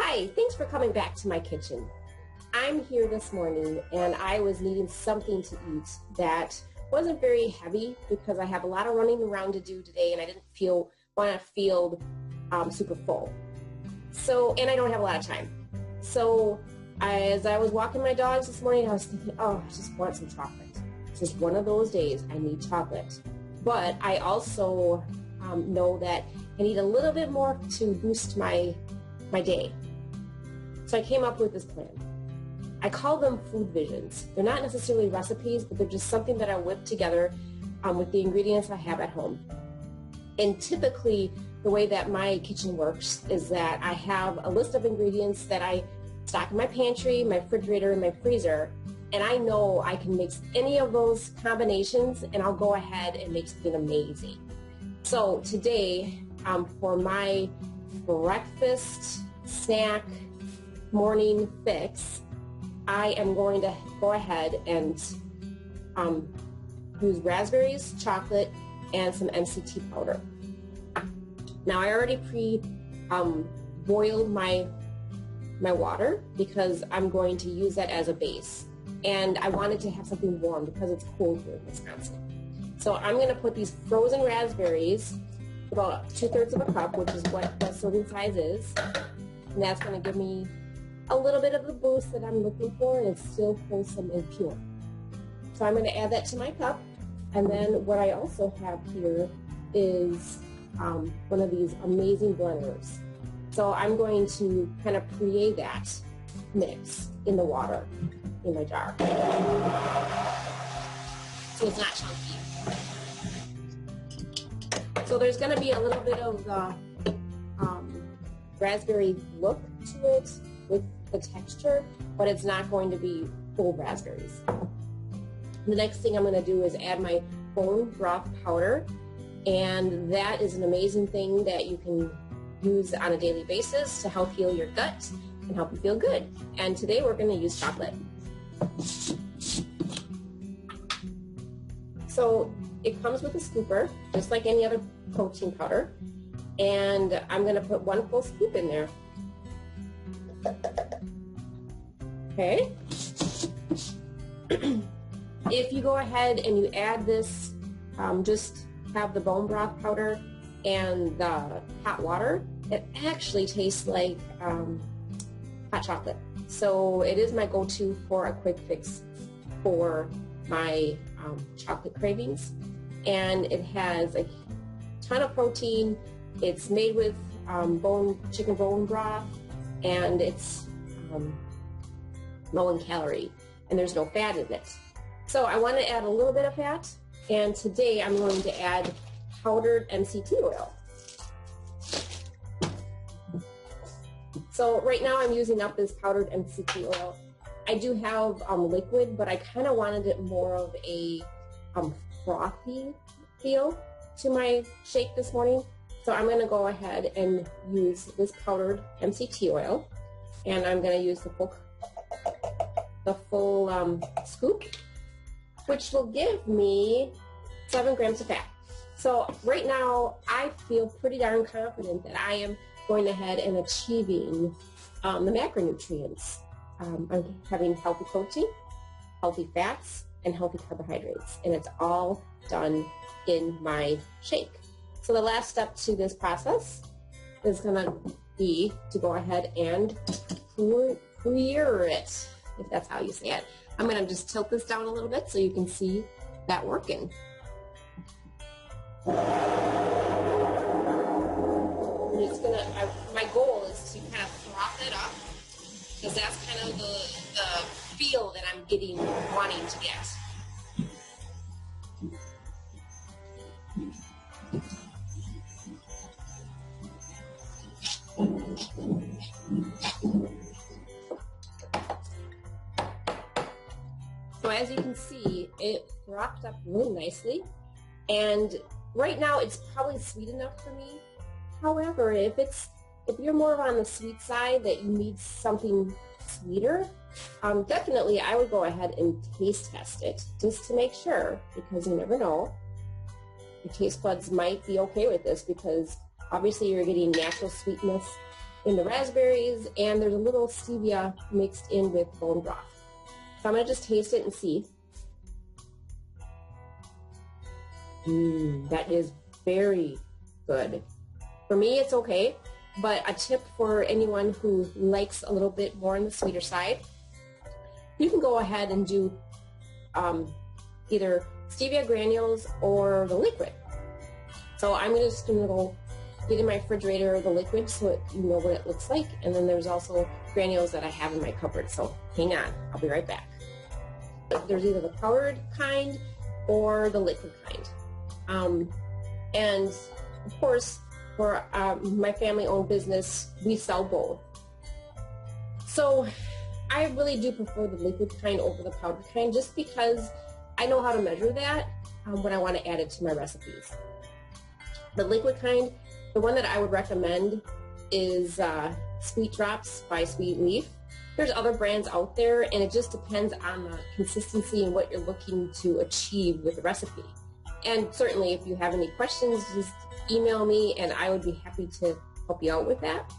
Hi, thanks for coming back to my kitchen. I'm here this morning and I was needing something to eat that wasn't very heavy because I have a lot of running around to do today and I didn't want to feel super full. And I don't have a lot of time. As I was walking my dogs this morning, I was thinking, oh, I just want some chocolate. It's just one of those days I need chocolate. But I also know that I need a little bit more to boost my day. So I came up with this plan. I call them food visions. They're not necessarily recipes, but they're just something that I whip together with the ingredients I have at home. And typically, the way that my kitchen works is that I have a list of ingredients that I stock in my pantry, my refrigerator, and my freezer, and I know I can mix any of those combinations, and I'll go ahead and make something amazing. So today, for my breakfast, snack, morning fix, I am going to go ahead and use raspberries, chocolate, and some MCT powder. Now I already boiled my water because I'm going to use that as a base. And I wanted to have something warm because it's cold here in Wisconsin. So I'm going to put these frozen raspberries, about 2/3 of a cup, which is what the serving size is. And that's going to give me a little bit of the boost that I'm looking for, and it's still wholesome and pure. So I'm going to add that to my cup. And then what I also have here is one of these amazing blenders. So I'm going to kind of create that mix in the water in my jar. So it's not chunky. So there's going to be a little bit of the raspberry look to it with the texture, but it's not going to be full raspberries. The next thing I'm going to do is add my bone broth powder, and that is an amazing thing that you can use on a daily basis to help heal your gut and help you feel good. And today we're going to use chocolate. So it comes with a scooper, just like any other protein powder, and I'm going to put 1 full scoop in there. Okay. If you go ahead and you add this, just have the bone broth powder and the hot water, it actually tastes like hot chocolate. So it is my go-to for a quick fix for my chocolate cravings. And it has a ton of protein. It's made with chicken bone broth, and it's low in calorie, and there's no fat in it. So I want to add a little bit of fat, and today I'm going to add powdered MCT oil. So right now I'm using up this powdered MCT oil. I do have liquid, but I kind of wanted it more of a frothy feel to my shake this morning. So I'm going to go ahead and use this powdered MCT oil, and I'm going to use the full scoop, which will give me 7 grams of fat. So right now I feel pretty darn confident that I am going ahead and achieving the macronutrients. I'm having healthy protein, healthy fats, and healthy carbohydrates, and it's all done in my shake. So the last step to this process is going to be to go ahead and clear it, if that's how you say it. I'm going to just tilt this down a little bit so you can see that working. My goal is to kind of froth it up, because that's kind of the feel that I'm wanting to get. So as you can see, it frothed up really nicely, and right now it's probably sweet enough for me. However, if you're more on the sweet side, that you need something sweeter, definitely I would go ahead and taste test it just to make sure, because you never know. Your taste buds might be okay with this because obviously you're getting natural sweetness in the raspberries, and there's a little stevia mixed in with bone broth. So I'm going to just taste it and see. That is very good. For me, it's okay, but a tip for anyone who likes a little bit more on the sweeter side, you can go ahead and do either stevia granules or the liquid. So I'm just going to go get in my refrigerator the liquid so you know what it looks like, and then there's also granules that I have in my cupboard. So hang on, I'll be right back. There's either the powdered kind or the liquid kind. And of course, for my family-owned business, we sell both. So I really do prefer the liquid kind over the powdered kind, just because I know how to measure that when I want to add it to my recipes. The liquid kind, the one that I would recommend is Sweet Drops by Sweet Leaf. There's other brands out there, and it just depends on the consistency and what you're looking to achieve with the recipe. And certainly, if you have any questions, just email me, and I would be happy to help you out with that,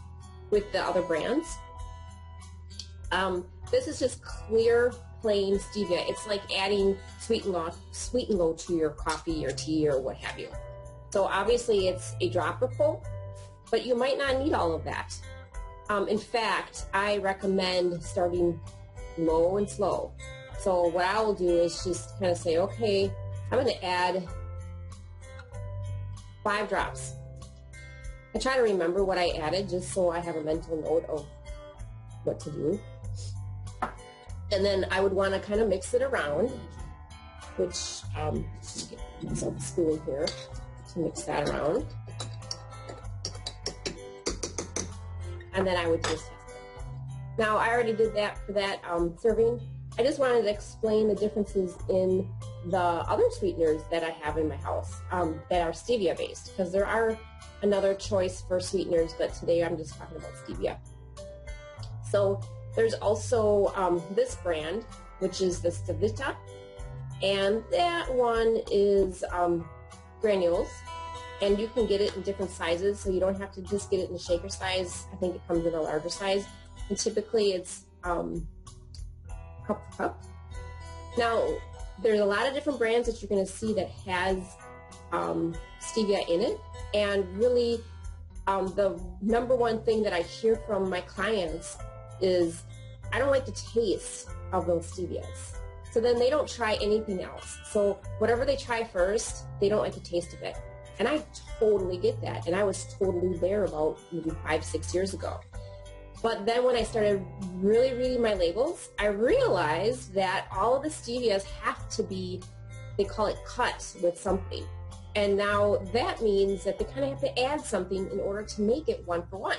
with the other brands. This is just clear, plain stevia. It's like adding sweet and low to your coffee or tea or what have you. So obviously it's a dropper full, but you might not need all of that. In fact, I recommend starting low and slow. So what I will do is just kind of say, okay, I'm going to add 5 drops. I try to remember what I added just so I have a mental note of what to do. And then I would want to kind of mix it around, which get some spoon here to mix that around. And then I would just test it. Now I already did that for that serving. I just wanted to explain the differences in the other sweeteners that I have in my house that are stevia based, because there are another choice for sweeteners, but today I'm just talking about stevia. So there's also this brand, which is the Stevita, and that one is granules, and you can get it in different sizes, so you don't have to just get it in the shaker size. I think it comes in a larger size, and typically it's cup to cup. Now, there's a lot of different brands that you're going to see that has stevia in it, and really the number one thing that I hear from my clients is, I don't like the taste of those stevias. So then they don't try anything else. So whatever they try first, they don't like the taste of it. And I totally get that. And I was totally there about maybe 5-6 years ago. But then when I started really reading my labels, I realized that all of the stevias have to be, they call it cut with something. And now that means that they kind of have to add something in order to make it 1-for-1.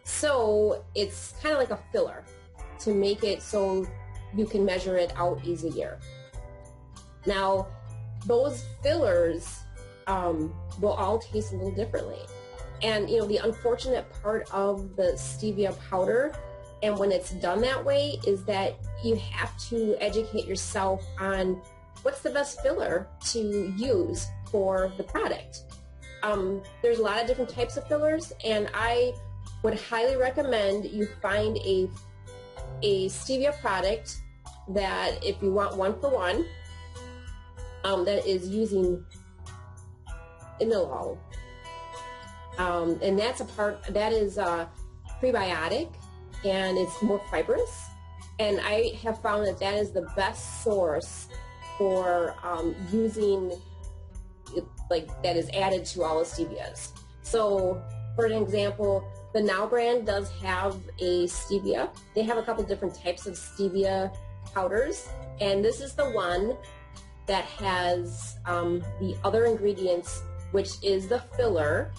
So it's kind of like a filler to make it so you can measure it out easier. Now, those fillers will all taste a little differently. And, you know, the unfortunate part of the stevia powder, and when it's done that way, is that you have to educate yourself on what's the best filler to use for the product. There's a lot of different types of fillers, and I would highly recommend you find a stevia product that, if you want 1-for-1, that is using inolol. And that is prebiotic, and it's more fibrous. And I have found that that is the best source for using it, like, that is added to all the stevias. So, for an example, the Now brand does have a stevia. They have a couple different types of stevia powders, and this is the one that has the other ingredients, which is the filler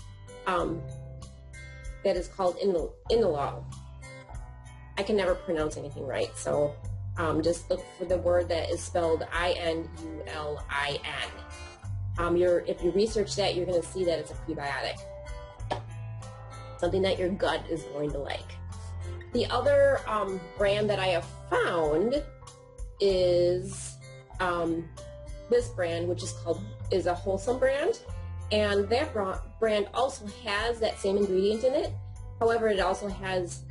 that is called inolol. I can never pronounce anything right, so just look for the word that is spelled INULIN. If you research that, you're going to see that it's a prebiotic, something that your gut is going to like. The other brand that I have found is this brand, which is a wholesome brand, and that brand also has that same ingredient in it, However, it also has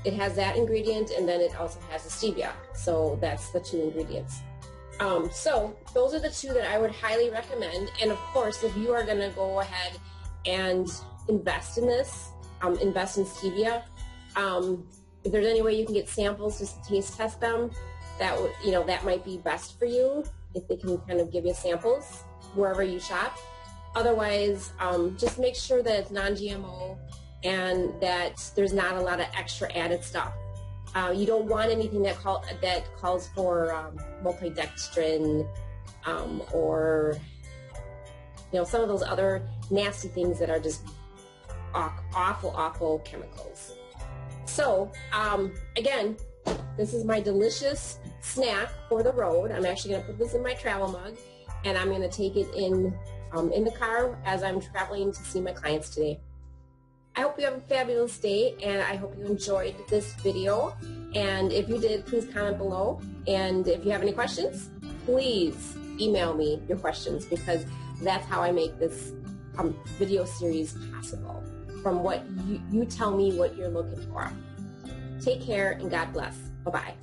it has that ingredient, and then it also has the stevia. So that's the 2 ingredients. So those are the 2 that I would highly recommend. And of course, if you are going to go ahead and invest in this, invest in stevia, if there's any way you can get samples just to taste test them, that would, that might be best for you, if they can kind of give you samples wherever you shop. Otherwise, just make sure that it's non-GMO and that there's not a lot of extra added stuff. You don't want anything that calls for multidextrin or some of those other nasty things that are just awful chemicals. So again, this is my delicious snack for the road. I'm actually going to put this in my travel mug, and I'm going to take it in the car as I'm traveling to see my clients today. I hope you have a fabulous day, and I hope you enjoyed this video. And if you did, please comment below. And if you have any questions, please email me your questions, because that's how I make this video series possible, from what you tell me what you're looking for. Take care, and God bless. Bye-bye.